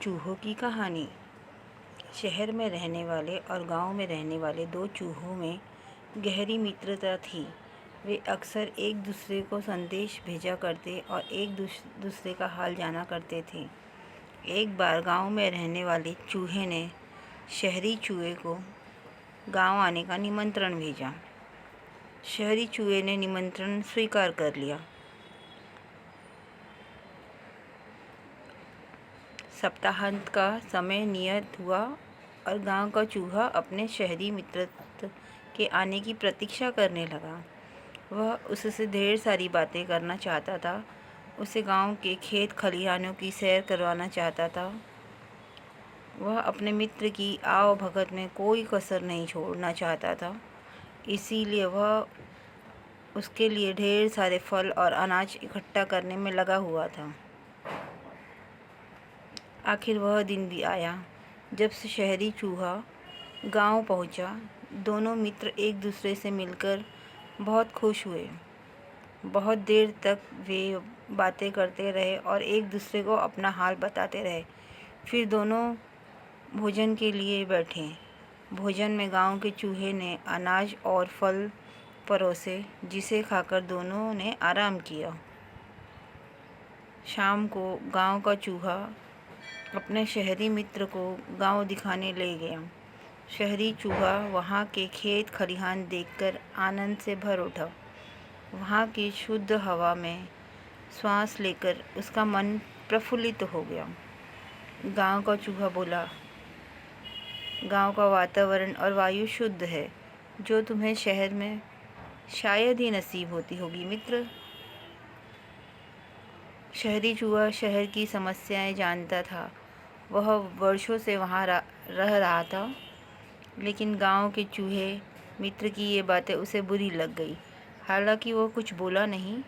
चूहों की कहानी। शहर में रहने वाले और गांव में रहने वाले दो चूहों में गहरी मित्रता थी। वे अक्सर एक दूसरे को संदेश भेजा करते और एक दूसरे का हाल जाना करते थे। एक बार गांव में रहने वाले चूहे ने शहरी चूहे को गांव आने का निमंत्रण भेजा। शहरी चूहे ने निमंत्रण स्वीकार कर लिया। सप्ताहांत का समय नियत हुआ और गांव का चूहा अपने शहरी मित्र के आने की प्रतीक्षा करने लगा। वह उससे ढेर सारी बातें करना चाहता था। उसे गांव के खेत खलिहानों की सैर करवाना चाहता था। वह अपने मित्र की आव भगत में कोई कसर नहीं छोड़ना चाहता था। इसीलिए वह उसके लिए ढेर सारे फल और अनाज इकट्ठा करने में लगा हुआ था। आखिर वह दिन भी आया जब से शहरी चूहा गांव पहुंचा। दोनों मित्र एक दूसरे से मिलकर बहुत खुश हुए। बहुत देर तक वे बातें करते रहे और एक दूसरे को अपना हाल बताते रहे। फिर दोनों भोजन के लिए बैठे। भोजन में गांव के चूहे ने अनाज और फल परोसे, जिसे खाकर दोनों ने आराम किया। शाम को गांव का चूहा अपने शहरी मित्र को गांव दिखाने ले गया। शहरी चूहा वहां के खेत खलिहान देखकर आनंद से भर उठा। वहां की शुद्ध हवा में सांस लेकर उसका मन प्रफुल्लित हो गया। गांव का चूहा बोला, गांव का वातावरण और वायु शुद्ध है, जो तुम्हें शहर में शायद ही नसीब होती होगी मित्र। शहरी चूहा शहर की समस्याएं जानता था। वह वर्षों से वहाँ रह रहा था, लेकिन गांव के चूहे मित्र की ये बातें उसे बुरी लग गई। हालांकि वो कुछ बोला नहीं।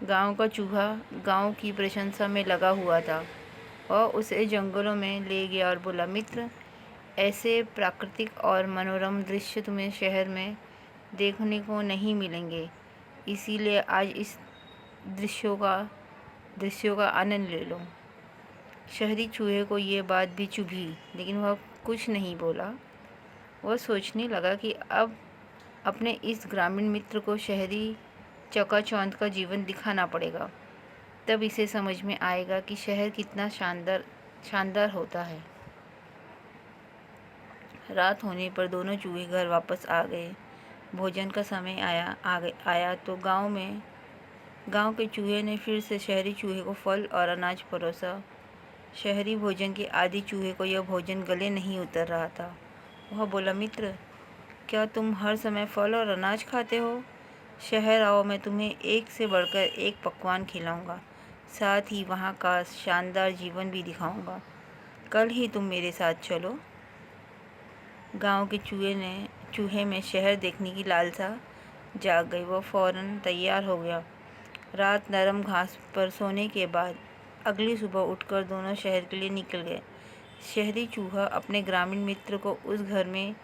गांव का चूहा गांव की प्रशंसा में लगा हुआ था। वह उसे जंगलों में ले गया और बोला, मित्र, ऐसे प्राकृतिक और मनोरम दृश्य तुम्हें शहर में देखने को नहीं मिलेंगे। इसीलिए आज इस दृश्यों का आनंद ले लो। शहरी चूहे को ये बात भी चुभी, लेकिन वह कुछ नहीं बोला। वह सोचने लगा कि अब अपने इस ग्रामीण मित्र को शहरी चकाचौंध का जीवन दिखाना पड़ेगा। तब इसे समझ में आएगा कि शहर कितना शानदार होता है। रात होने पर दोनों चूहे घर वापस आ गए। भोजन का समय आया तो गांव के चूहे ने फिर से शहरी चूहे को फल और अनाज परोसा। शहरी भोजन के आदी चूहे को यह भोजन गले नहीं उतर रहा था। वह बोला, मित्र, क्या तुम हर समय फल और अनाज खाते हो? शहर आओ, मैं तुम्हें एक से बढ़कर एक पकवान खिलाऊंगा, साथ ही वहाँ का शानदार जीवन भी दिखाऊंगा। कल ही तुम मेरे साथ चलो। गांव के चूहे में शहर देखने की लालसा जाग गई। वह फौरन तैयार हो गया। रात नरम घास पर सोने के बाद अगली सुबह उठकर दोनों शहर के लिए निकल गए। शहरी चूहा अपने ग्रामीण मित्र को उस घर में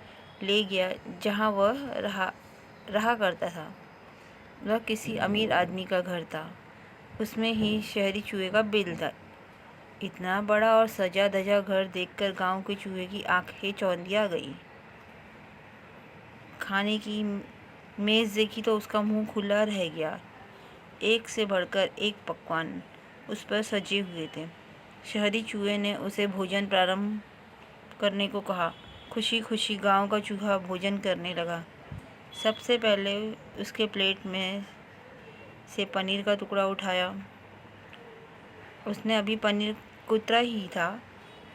ले गया जहां वह रहा करता था। वह किसी अमीर आदमी का घर था। उसमें ही शहरी चूहे का बिल था। इतना बड़ा और सजा धजा घर देखकर गांव के चूहे की आंखें चौंधिया गई। खाने की मेज़ देखी तो उसका मुंह खुला रह गया। एक से बढ़कर एक पकवान उस पर सजे हुए थे। शहरी चूहे ने उसे भोजन प्रारंभ करने को कहा। खुशी खुशी गांव का चूहा भोजन करने लगा। सबसे पहले उसके प्लेट में से पनीर का टुकड़ा उठाया। उसने अभी पनीर कुतरा ही था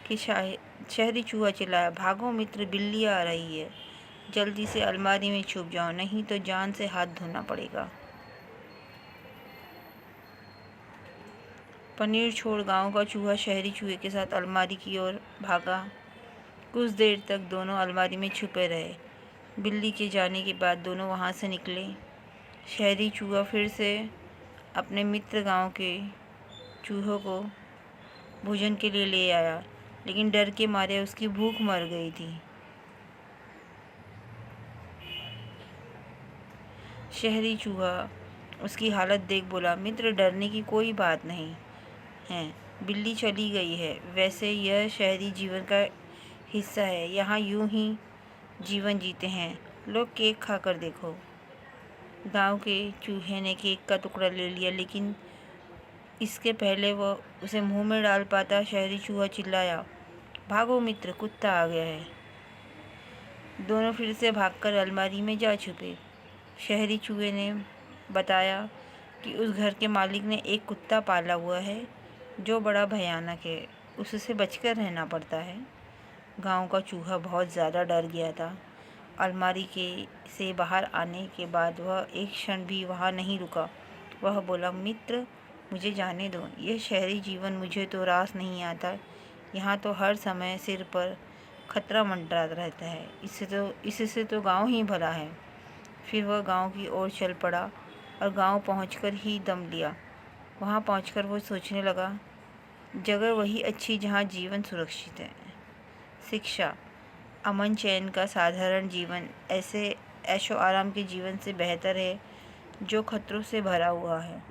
कि शहरी चूहा चिल्लाया, भागो मित्र, बिल्ली आ रही है। जल्दी से अलमारी में छुप जाओ, नहीं तो जान से हाथ धोना पड़ेगा। पनीर छोड़ गांव का चूहा शहरी चूहे के साथ अलमारी की ओर भागा। कुछ देर तक दोनों अलमारी में छुपे रहे। बिल्ली के जाने के बाद दोनों वहां से निकले। शहरी चूहा फिर से अपने मित्र गांव के चूहों को भोजन के लिए ले आया, लेकिन डर के मारे उसकी भूख मर गई थी। शहरी चूहा उसकी हालत देख बोला, मित्र, डरने की कोई बात नहीं है। बिल्ली चली गई है। वैसे यह शहरी जीवन का हिस्सा है, यहाँ यूं ही जीवन जीते हैं। लोग केक खाकर देखो। गांव के चूहे ने केक का टुकड़ा ले लिया, लेकिन इसके पहले वह उसे मुंह में डाल पाता, शहरी चूहा चिल्लाया, भागो मित्र, कुत्ता आ गया है। दोनों फिर से भागकर अलमारी में जा छुपे। शहरी चूहे ने बताया कि उस घर के मालिक ने एक कुत्ता पाला हुआ है जो बड़ा भयानक है, उससे बचकर रहना पड़ता है। गांव का चूहा बहुत ज़्यादा डर गया था। अलमारी से बाहर आने के बाद वह एक क्षण भी वहाँ नहीं रुका। वह बोला, मित्र, मुझे जाने दो। यह शहरी जीवन मुझे तो रास नहीं आता। यहाँ तो हर समय सिर पर खतरा मंडराता रहता है। इससे तो गांव ही भला है। फिर वह गांव की ओर चल पड़ा और गांव पहुंचकर ही दम लिया। वहां पहुंचकर वो सोचने लगा, जगह वही अच्छी जहां जीवन सुरक्षित है। शिक्षा: अमन चैन का साधारण जीवन ऐसे ऐशो आराम के जीवन से बेहतर है जो खतरों से भरा हुआ है।